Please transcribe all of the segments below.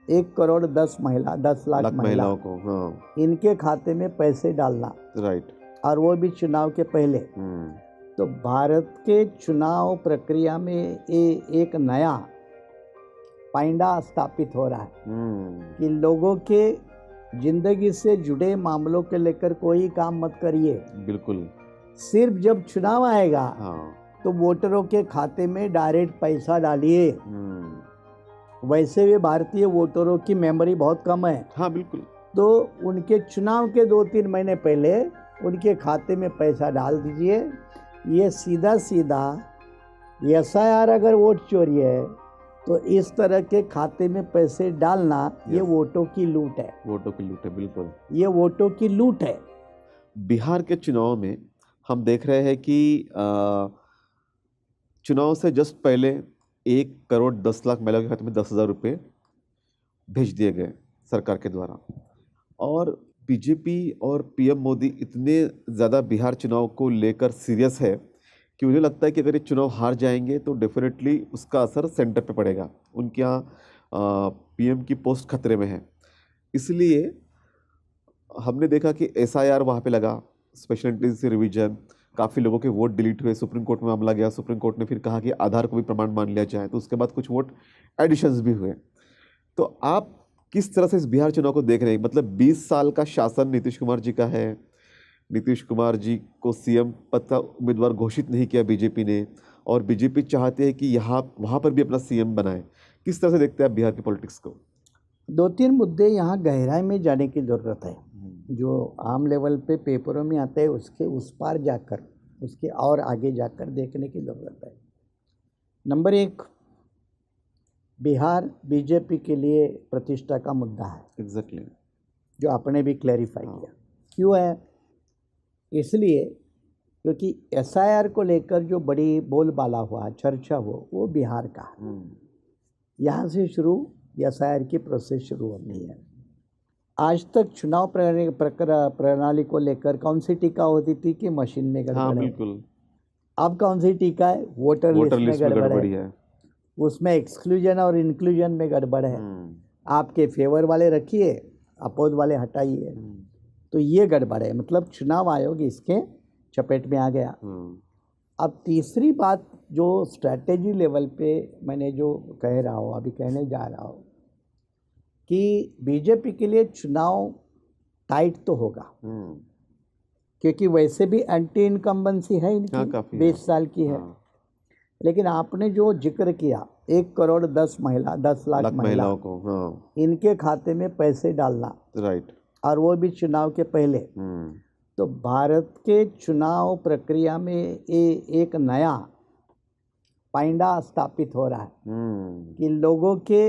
1 करोड़ 10 लाख महिलाओं को, हाँ, इनके खाते में पैसे डालना, राइट, और वो भी चुनाव के पहले। तो भारत के चुनाव प्रक्रिया में ये एक नया पाइंडा स्थापित हो रहा है कि लोगों के जिंदगी से जुड़े मामलों के लेकर कोई काम मत करिए, बिल्कुल, सिर्फ जब चुनाव आएगा हाँ, तो वोटरों के खाते में डायरेक्ट पैसा डालिए। वैसे भी भारतीय वोटरों की मेमोरी बहुत कम है, हाँ, बिल्कुल, तो उनके चुनाव के 2-3 महीने पहले उनके खाते में पैसा डाल दीजिए। ये सीधा सीधा SIR अगर वोट चोरी है तो इस तरह के खाते में पैसे डालना ये वोटों की लूट है। वोटों की लूट है, बिल्कुल, ये वोटों की लूट है। बिहार के चुनाव में हम देख रहे हैं कि चुनाव से जस्ट पहले 1 करोड़ 10 लाख महिलाओं के खाते में 10,000 रुपये भेज दिए गए सरकार के द्वारा, और बीजेपी और पीएम मोदी इतने ज़्यादा बिहार चुनाव को लेकर सीरियस है कि उन्हें लगता है कि अगर ये चुनाव हार जाएंगे तो डेफिनेटली उसका असर सेंटर पे पड़ेगा, उनके यहाँ पीएम की पोस्ट खतरे में है। इसलिए हमने देखा कि SIR वहाँ पे लगा, स्पेशल इंटेंसिव रिवीजन, काफ़ी लोगों के वोट डिलीट हुए, सुप्रीम कोर्ट में मामला गया, सुप्रीम कोर्ट ने फिर कहा कि आधार को भी प्रमाण मान लिया जाए, तो उसके बाद कुछ वोट एडिशंस भी हुए। तो आप किस तरह से इस बिहार चुनाव को देख रहे हैं? मतलब 20 साल का शासन नीतीश कुमार जी का है, नीतीश कुमार जी को सीएम पद का उम्मीदवार घोषित नहीं किया बीजेपी ने, और बीजेपी चाहती है कि वहाँ पर भी अपना सीएम बनाए। किस तरह से देखते हैं आप बिहार की पॉलिटिक्स को? 2-3 मुद्दे यहाँ गहराई में जाने की ज़रूरत है, जो आम लेवल पे पेपरों में आते हैं उसके उस पार जाकर, उसके और आगे जाकर देखने की ज़रूरत है। नंबर 1, बिहार बीजेपी के लिए प्रतिष्ठा का मुद्दा है। एग्जैक्टली, जो आपने भी क्लैरिफाई किया। क्यों है? इसलिए क्योंकि SIR को लेकर जो बड़ी बोलबाला हुआ, चर्चा हुआ, वो बिहार का है। यहाँ से शुरू SIR की प्रोसेस शुरू होती है। आज तक चुनाव प्रणाली को लेकर कौन सी टीका होती थी कि मशीन में गड़बड़ है। बिल्कुल। अब कौन सी टीका है? वोटर लिस्ट में गड़बड़ है, उसमें एक्सक्लूजन और इंक्लूजन में गड़बड़ है। आपके फेवर वाले रखिए, अपोज वाले हटाइए, तो ये गड़बड़ है। मतलब चुनाव आयोग इसके चपेट में आ गया। अब तीसरी बात जो स्ट्रैटेजी लेवल पे मैंने जो कह रहा हूँ, अभी कहने जा रहा हूँ कि बीजेपी के लिए चुनाव टाइट तो होगा, क्योंकि वैसे भी एंटी इनकम्बेंसी है इनकी, 20 साल की है। लेकिन आपने जो जिक्र किया 1 करोड़ 10 लाख महिलाओं को, इनके खाते में पैसे डालना, राइट, और वो भी चुनाव के पहले। तो भारत के चुनाव प्रक्रिया में ये एक नया पाइंडा स्थापित हो रहा है कि लोगों के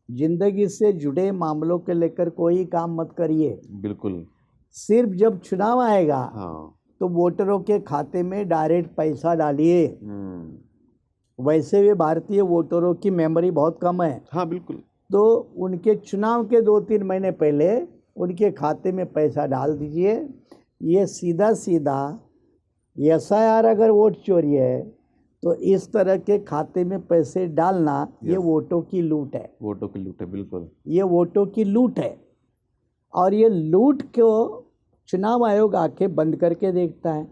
जिंदगी से जुड़े मामलों के लेकर कोई काम मत करिए, बिल्कुल, सिर्फ जब चुनाव आएगा तो वोटरों के खाते में डायरेक्ट पैसा डालिए। वैसे भी भारतीय वोटरों की मेमोरी बहुत कम है, हाँ, बिल्कुल, तो उनके चुनाव के 2-3 महीने पहले उनके खाते में पैसा डाल दीजिए। ये सीधा सीधा SIR अगर वोट चोरी है तो इस तरह के खाते में पैसे डालना ये वोटों की लूट है। वोटों की लूट है, बिल्कुल, ये वोटों की लूट है। और ये लूट को चुनाव आयोग आके बंद करके देखता है।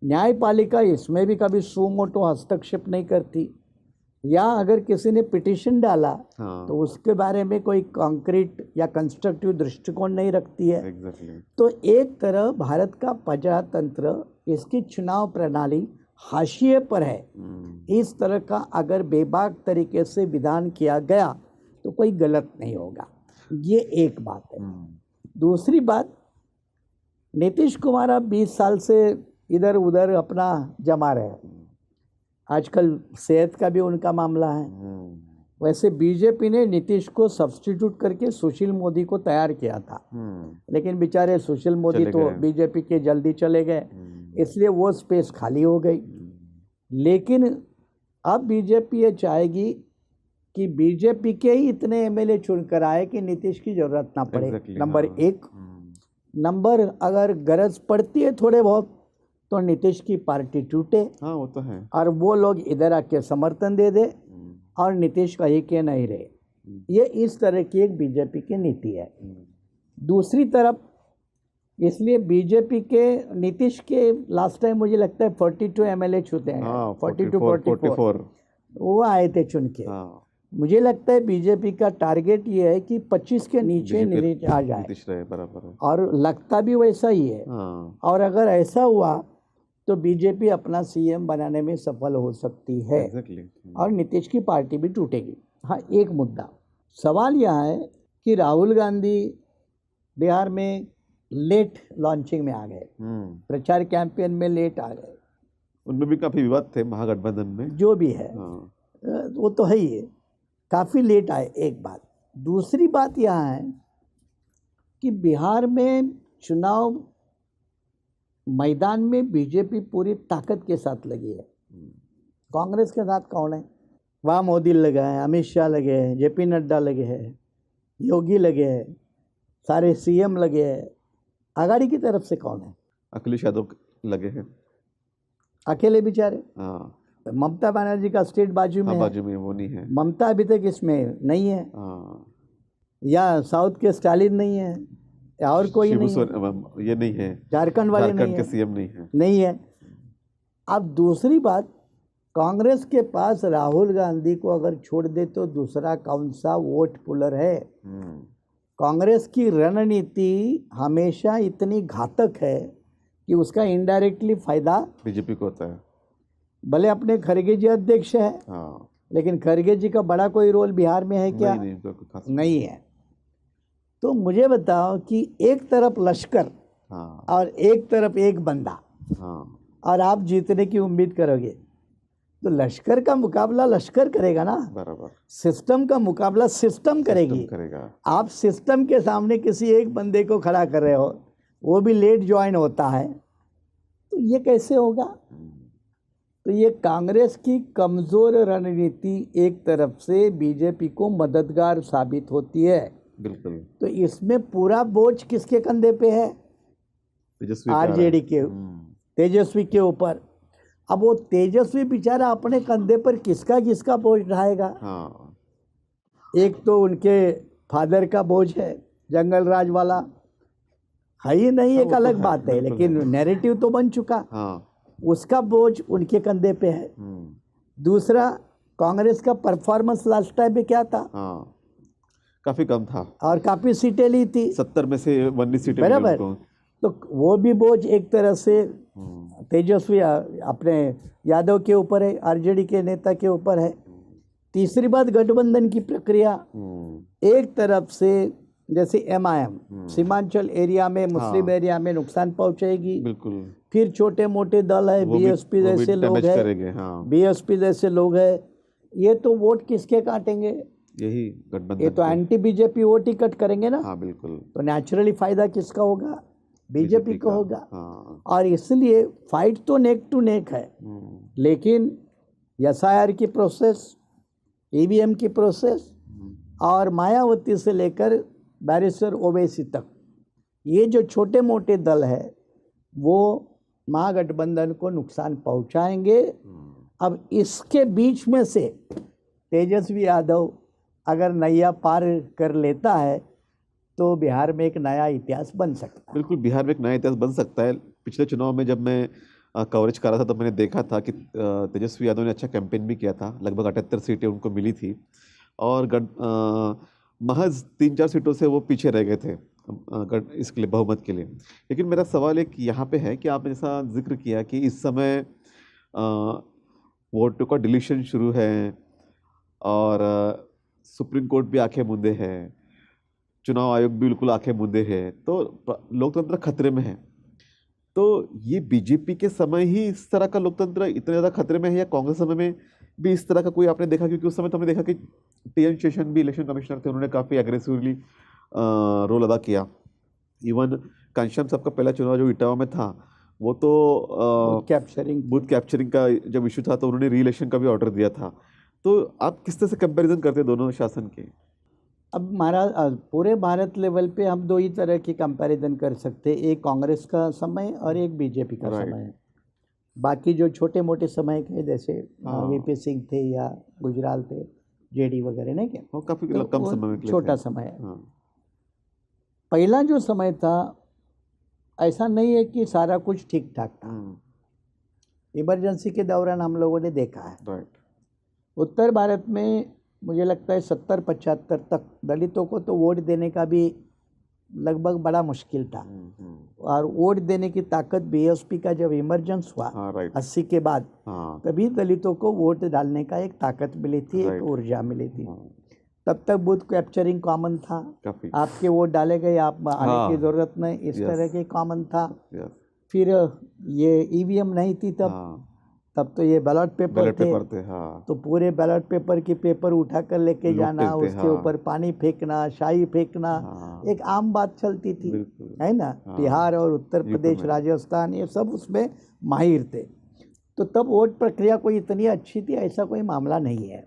न्यायपालिका इसमें भी कभी सू मोटो हस्तक्षेप नहीं करती, या अगर किसी ने पिटीशन डाला तो उसके बारे में कोई कॉन्क्रीट या कंस्ट्रक्टिव दृष्टिकोण नहीं रखती है। तो एक तरह भारत का प्रजातंत्र, इसकी चुनाव प्रणाली हाशिए पर है। इस तरह का अगर बेबाक तरीके से विधान किया गया तो कोई गलत नहीं होगा, ये एक बात है। दूसरी बात, नीतीश कुमार अब 20 साल से इधर उधर अपना जमा रहे, आजकल सेहत का भी उनका मामला है। वैसे बीजेपी ने नीतीश को सब्स्टिट्यूट करके सुशील मोदी को तैयार किया था, लेकिन बेचारे सुशील मोदी तो बीजेपी के जल्दी चले गए, इसलिए वो स्पेस खाली हो गई। लेकिन अब बीजेपी ये चाहेगी कि बीजेपी के ही इतने एमएलए चुनकर आए कि नीतीश की जरूरत ना पड़े। नंबर 1। नंबर, अगर गरज पड़ती है थोड़े बहुत तो नीतीश की पार्टी टूटे, वो तो है, और वो लोग इधर आके समर्थन दे दे और नीतीश कहीं के नहीं रहे। ये इस तरह की एक बीजेपी की नीति है। दूसरी तरफ इसलिए बीजेपी के नीतीश के लास्ट टाइम मुझे लगता है 42 एमएलए छूते हैं, हाँ 44 वो आए थे चुन के। हाँ मुझे लगता है बीजेपी का टारगेट ये है कि 25 के नीचे बीजेपी आ जाए, नीतीश रहे बराबर है। और लगता भी वैसा ही है। हाँ और अगर ऐसा हुआ तो बीजेपी अपना सीएम बनाने में सफल हो सकती है एग्जैक्टली। और नीतीश की पार्टी भी टूटेगी। हाँ, एक मुद्दा सवाल यह है कि राहुल गांधी बिहार में लेट लॉन्चिंग में आ गए, प्रचार कैंपेन में लेट आ गए, उनमें भी काफी विवाद थे महागठबंधन में। जो भी है हाँ वो तो है ही है, काफ़ी लेट आए। एक बात। दूसरी बात यह है कि बिहार में चुनाव मैदान में बीजेपी पूरी ताकत के साथ लगी है। कांग्रेस के साथ कौन है? वहाँ मोदी लगे हैं, अमित शाह लगे हैं, जेपी नड्डा लगे हैं, योगी लगे हैं, सारे सीएम लगे हैं। आघाड़ी की तरफ से कौन है? अखिलेश यादव लगे हैं अकेले बेचारे। हाँ ममता बनर्जी का स्टेट बाजू में हाँ है। बाजू में वो नहीं है। ममता अभी तक इसमें नहीं है, हाँ या साउथ के स्टालिन नहीं है, या और कोई शिबू नहीं है, सोरेन ये नहीं है, झारखंड वाले झारखंड नहीं के है, सीएम नहीं है। नहीं है। अब दूसरी बात, कांग्रेस के पास राहुल गांधी को अगर छोड़ दे तो दूसरा कौन सा वोट पुलर है? कांग्रेस की रणनीति हमेशा इतनी घातक है कि उसका इनडायरेक्टली फायदा बीजेपी को होता है। भले अपने खरगे जी अध्यक्ष है, हाँ लेकिन खरगे जी का बड़ा कोई रोल बिहार में है क्या? नहीं कोई खास नहीं है। तो मुझे बताओ कि एक तरफ लश्कर हाँ और एक तरफ एक बंदा, हाँ और आप जीतने की उम्मीद करोगे तो लश्कर का मुकाबला लश्कर करेगा ना, बराबर। सिस्टम का मुकाबला सिस्टम करेगी। करेगा। आप सिस्टम के सामने किसी एक बंदे को खड़ा कर रहे हो, वो भी लेट ज्वाइन होता है, तो ये कैसे होगा? तो ये कांग्रेस की कमज़ोर रणनीति एक तरफ से बीजेपी को मददगार साबित होती है। बिल्कुल। तो इसमें पूरा बोझ किसके कंधे पे है? तेजस्वी आरजेडी के, तेजस्वी के ऊपर। अब वो तेजस्वी बेचारा अपने कंधे पर किसका बोझ उठाएगा? हाँ एक तो उनके फादर का बोझ है, जंगल राज वाला है ही नहीं, एक अलग बात है, लेकिन नैरेटिव तो बन चुका। हाँ उसका बोझ उनके कंधे पे है। दूसरा, कांग्रेस का परफॉर्मेंस लास्ट टाइम में क्या था? हाँ काफी कम था और काफी सीटें ली थी, 70 में से 19 सीटें मिली बराबर। उनको। तो वो भी बोझ एक तरह से तेजस्वी अपने यादव के ऊपर है, आरजेडी के नेता के ऊपर है। तीसरी बात, गठबंधन की प्रक्रिया एक तरफ से जैसे एमआईएम सीमांचल एरिया में, मुस्लिम एरिया में नुकसान पहुंचाएगी। बिल्कुल। फिर छोटे मोटे दल है, बीएसपी जैसे लोग है, बीएसपी जैसे लोग है, ये तो वोट किसके काटेंगे? यही गठबंधन। ये तो एंटी बीजेपी वोट ही कट करेंगे ना। हाँ बिल्कुल। तो नेचुरली फायदा किसका होगा? बीजेपी को होगा। हाँ। और इसलिए फाइट तो नेक टू नेक है, लेकिन एसआईआर की प्रोसेस, ईवीएम की प्रोसेस, और मायावती से लेकर बैरिस्टर ओवैसी तक, ये जो छोटे मोटे दल है वो महागठबंधन को नुकसान पहुंचाएंगे। अब इसके बीच में से तेजस्वी यादव अगर नैया पार कर लेता है तो बिहार में एक नया इतिहास बन सकता है। बिल्कुल, बिहार में एक नया इतिहास बन सकता है। पिछले चुनाव में जब मैं कवरेज कर रहा था तो मैंने देखा था कि तेजस्वी यादव ने अच्छा कैंपेन भी किया था, लगभग 78 सीटें उनको मिली थी, और महज 3-4 सीटों से वो पीछे रह गए थे इसके लिए, बहुमत के लिए। लेकिन मेरा सवाल एक यहाँ पे है कि आपने जैसा जिक्र किया कि इस समय वोटों का डिलीशन शुरू है और सुप्रीम कोर्ट भी आंखें मूंदे है, चुनाव आयोग भी बिल्कुल आंखें मूंदे है, तो लोकतंत्र खतरे में है। तो ये बीजेपी के समय ही इस तरह का लोकतंत्र इतना ज़्यादा खतरे में है, या कांग्रेस समय में भी इस तरह का कोई आपने देखा? क्योंकि उस समय तो हमने देखा कि टीएन शेषन भी इलेक्शन कमिश्नर थे, उन्होंने काफ़ी एग्रेसिवली रोल अदा किया। इवन घनश्याम साहब का पहला चुनाव जो इटावा में था, वो तो बूथ कैप्चरिंग का जब इशू था तो उन्होंने री इलेक्शन का भी ऑर्डर दिया था। तो आप किस तरह से कंपैरिजन करते हैं दोनों शासन के? अब महाराज, पूरे भारत लेवल पे हम दो ही तरह की कंपैरिजन कर सकते हैं, एक कांग्रेस का समय और एक बीजेपी का समय। बाकी जो छोटे मोटे समय के जैसे वीपी सिंह थे या गुजराल थे, जेडी वगैरह नहीं क्या, वो काफी तो कम वो समय में के लिए छोटा थे। समय है। हाँ, पहला जो समय था ऐसा नहीं है कि सारा कुछ ठीक ठाक था। इमरजेंसी के दौरान हम लोगों ने देखा है राइट। उत्तर भारत में मुझे लगता है 70-75 तक दलितों को तो वोट देने का भी लगभग बड़ा मुश्किल था। और वोट देने की ताकत बीएसपी का जब इमरजेंस हुआ हाँ, राइट। 80 के बाद, हाँ, तभी दलितों को वोट डालने का एक ताकत मिली थी, एक राइट। ऊर्जा मिली थी। हाँ, तब तक बूथ कैप्चरिंग कॉमन था, काफी। आपके वोट डाले गए, आप आने हाँ, की ज़रूरत नहीं, इस यस, तरह के कॉमन था। यस। फिर ये ईवीएम नहीं थी तब, हाँ, तब तो ये बैलेट पेपर बैलेट थे। पेपर थे। हाँ, तो पूरे बैलेट पेपर की पेपर उठा कर लेके लूटते जाना, थे। उसके हाँ, ऊपर पानी फेंकना, शाही फेंकना, हाँ, एक आम बात चलती थी, बिल्कुल। है ना। हाँ, बिहार और उत्तर यूपी प्रदेश, में। राजस्थान, ये सब उसमें माहिर थे। तो तब वोट प्रक्रिया कोई इतनी अच्छी थी ऐसा कोई मामला नहीं है।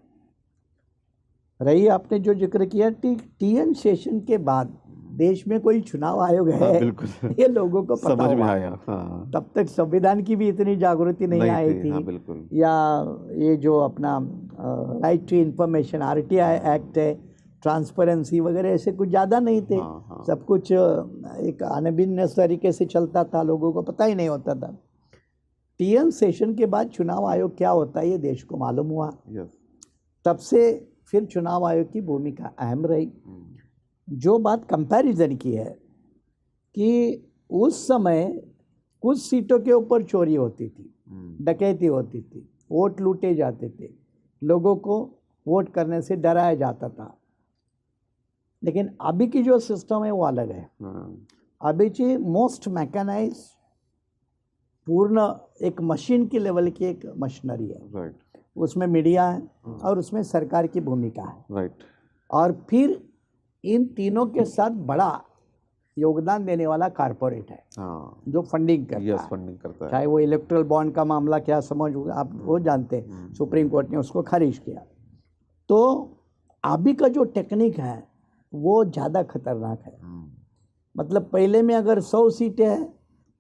रही आपने जो जिक्र किया टीएन सेशन के बाद देश में कोई चुनाव आयोग हाँ, है, बिल्कुल। ये लोगों को पता समझ में हुआ। आया। हाँ, तब तक संविधान की भी इतनी जागृति नहीं आई थी। थी, हाँ, बिल्कुल। या ये जो अपना right to information RTI act है, ट्रांसपेरेंसी वगैरह ऐसे कुछ ज़्यादा नहीं थे। हाँ, हाँ, सब कुछ एक अनभिन्न तरीके से चलता था, लोगों को पता ही नहीं होता था। टीएन सेशन के बाद चुनाव आयोग क्या होता है ये देश को मालूम हुआ। यस। तब से फिर चुनाव आयोग की भूमिका अहम रही। जो बात कंपैरिजन की है कि उस समय कुछ सीटों के ऊपर चोरी होती थी, डकैती होती थी, वोट लूटे जाते थे, लोगों को वोट करने से डराया जाता था। लेकिन अभी की जो सिस्टम है वो अलग है। अभी की मोस्ट मैकेनाइज, पूर्ण एक मशीन की लेवल की एक मशीनरी है। राइट। उसमें मीडिया है और उसमें सरकार की भूमिका है। राइट। और फिर इन तीनों के साथ बड़ा योगदान देने वाला कारपोरेट है, हाँ, जो फंडिंग करता यस, है। फंडिंग करता है। चाहे वो इलेक्ट्रल बॉन्ड का मामला क्या समझ आप वो जानते हैं, सुप्रीम कोर्ट ने उसको खारिज किया। तो अभी का जो टेक्निक है वो ज़्यादा खतरनाक है। मतलब पहले में अगर 100 सीटें हैं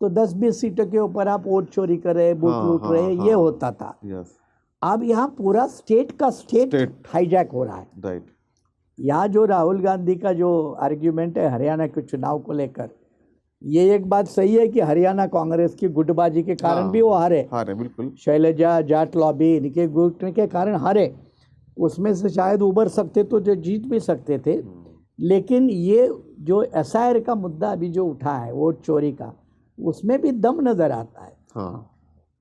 तो 10-20 सीटों के ऊपर आप वोट चोरी कर रहे, बूथ लूट रहे, ये होता था। यस। अब यहाँ पूरा स्टेट का स्टेट हाईजैक हो रहा है। राइट। यहाँ जो राहुल गांधी का जो आर्ग्यूमेंट है हरियाणा के चुनाव को लेकर, ये एक बात सही है कि हरियाणा कांग्रेस की गुटबाजी के कारण भी वो हारे। बिल्कुल। शैलजा जाट लॉबी इनके गुट के कारण हारे। उसमें से शायद उबर सकते तो जो जीत भी सकते थे। लेकिन ये जो एसआईआर का मुद्दा अभी जो उठा है वोट चोरी का, उसमें भी दम नज़र आता है। हाँ,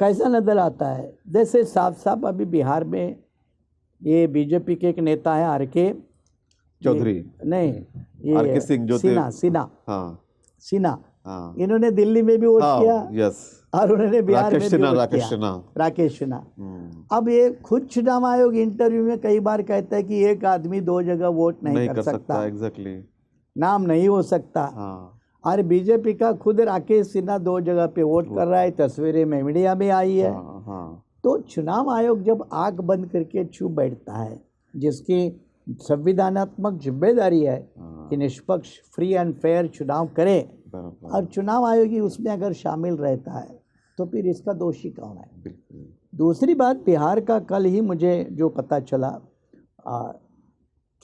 कैसा नज़र आता है? जैसे साफ साफ अभी बिहार में ये बीजेपी के एक नेता है आर.के. चौधरी, नहीं, ये आर.के. सिंह जो थे। सिन्हा, हाँ, इन्होंने दिल्ली में भी वोट किया यस, और उन्होंने बिहार में भी वोट राकेश किया। सिन्हा। राकेश सिन्हा। अब ये खुद चुनाव आयोग इंटरव्यू में कई बार कहता है कि एक आदमी 2 जगह वोट नहीं कर सकता, एग्जैक्टली, नाम नहीं हो सकता। और बीजेपी का खुद राकेश सिन्हा 2 जगह पे वोट कर रहा है, तस्वीरें में मीडिया में आई है। तो चुनाव आयोग जब आंख बंद करके चुप बैठता है, जिसकी संविधानात्मक जिम्मेदारी है कि निष्पक्ष, फ्री एंड फेयर चुनाव करे, और चुनाव आयोग ही उसमें अगर शामिल रहता है तो फिर इसका दोषी कौन है? दूसरी बात, बिहार का कल ही मुझे जो पता चला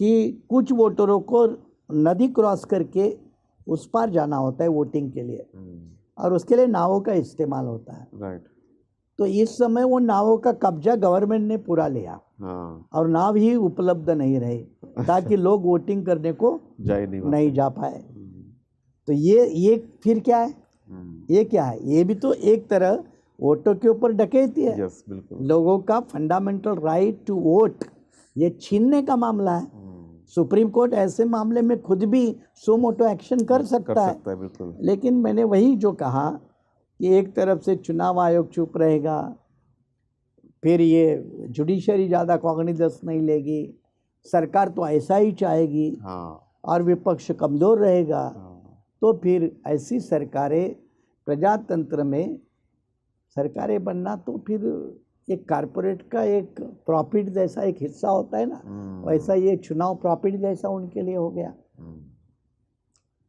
कि कुछ वोटरों को नदी क्रॉस करके उस पार जाना होता है वोटिंग के लिए, और उसके लिए नावों का इस्तेमाल होता है। राइट। तो इस समय वो नावों का कब्जा गवर्नमेंट ने पूरा लिया, और नाव ही उपलब्ध नहीं रहे ताकि लोग वोटिंग करने को नहीं जा पाए। तो ये फिर क्या है? ये क्या है? ये भी तो एक तरह वोटों के ऊपर डकैती है। यस, बिल्कुल। लोगों का फंडामेंटल राइट टू वोट ये छीनने का मामला है। सुप्रीम कोर्ट ऐसे मामले में खुद भी सो मोटो एक्शन कर सकता है। बिल्कुल। लेकिन मैंने वही जो कहा कि एक तरफ से चुनाव आयोग चुप रहेगा, फिर ये जुडिशरी ज़्यादा कॉग्निजेंस नहीं लेगी, सरकार तो ऐसा ही चाहेगी, और विपक्ष कमज़ोर रहेगा। तो फिर ऐसी सरकारें, प्रजातंत्र में सरकारें बनना तो फिर एक कारपोरेट का एक प्रॉफिट जैसा एक हिस्सा होता है ना, वैसा ये चुनाव प्रॉफिट जैसा उनके लिए हो गया।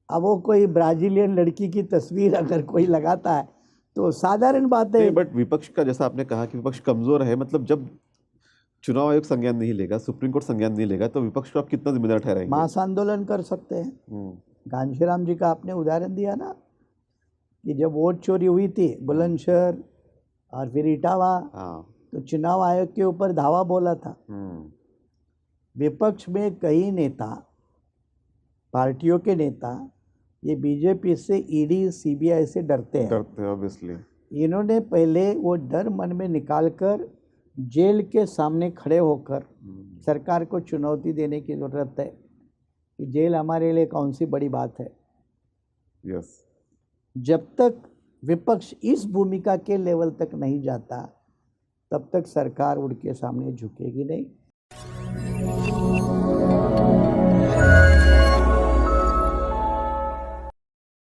अब वो कोई ब्राजीलियन लड़की की तस्वीर अगर कोई लगाता है तो साधारण बात है। बट विपक्ष का, जैसा आपने कहा कि विपक्ष कमजोर है, मतलब जब चुनाव आयोग संज्ञान नहीं लेगा, सुप्रीम कोर्ट संज्ञान नहीं लेगा, तो विपक्ष को आप कितना जिम्मेदार ठहराएंगे? मास आंदोलन कर सकते हैं। घनश्याम जी का आपने उदाहरण दिया ना कि जब वोट चोरी हुई थी बुलंदशहर और फिर इटावा, हाँ। तो चुनाव आयोग के ऊपर धावा बोला था। विपक्ष में कई नेता, पार्टियों के नेता ये बीजेपी से, ईडी, सीबीआई से डरते हैं। ऑब्वियसली। इन्होंने पहले वो डर मन में निकालकर जेल के सामने खड़े होकर सरकार को चुनौती देने की ज़रूरत है कि जेल हमारे लिए कौन सी बड़ी बात है। यस। जब तक विपक्ष इस भूमिका के लेवल तक नहीं जाता तब तक सरकार उनके सामने झुकेगी नहीं।